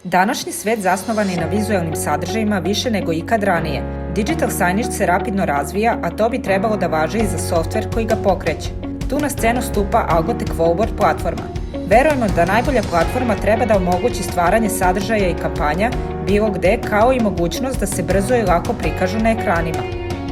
Današnji svet zasnovan je na vizualnim sadržajima više nego ikad ranije. Digital signage se rapidno razvija, a to bi trebalo da važi i za softver koji ga pokreće. Tu na scenu stupa Algotech Wallboard platforma. Verujemo da najbolja platforma treba da omogući stvaranje sadržaja i kampanja bilo gde, kao i mogućnost da se brzo i lako prikažu na ekranima.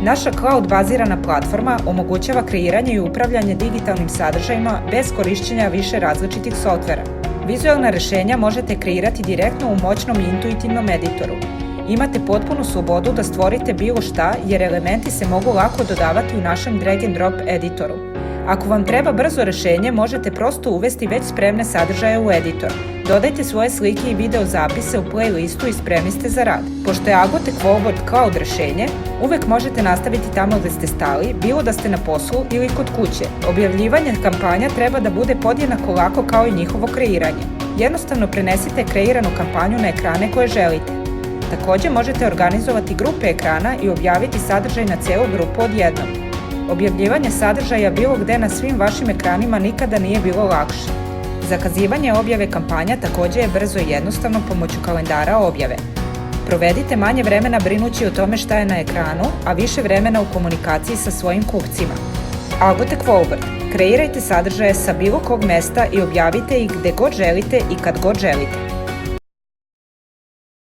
Naša cloud-bazirana platforma omogućava kreiranje i upravljanje digitalnim sadržajima bez korišćenja više različitih softvera. Vizualna rešenja možete kreirati direktno u moćnom i intuitivnom editoru. Imate potpunu slobodu da stvorite bilo šta, jer elementi se mogu lako dodavati u našem drag and drop editoru. Ako vam treba brzo rešenje, možete prosto uvesti već spremne sadržaje u editor. Dodajte svoje slike i video zapise u playlistu i spremni ste za rad. Pošto je Algotech Wallboard cloud rešenje, uvek možete nastaviti tamo gde ste stali, bilo da ste na poslu ili kod kuće. Objavljivanje kampanja treba da bude podjednako lako kao i njihovo kreiranje. Jednostavno prenesite kreiranu kampanju na ekrane koje želite. Takođe možete organizovati grupe ekrana i objaviti sadržaj na celu grupu odjednom. Objavljivanje sadržaja bilo gde na svim vašim ekranima nikada nije bilo lakše. Zakazivanje objave kampanja takođe je brzo i jednostavno pomoću kalendara objave. Provedite manje vremena brinući o tome šta je na ekranu, a više vremena u komunikaciji sa svojim kupcima. Algotech Wallboard. Kreirajte sadržaje sa bilo kog mesta i objavite ih gde god želite i kad god želite.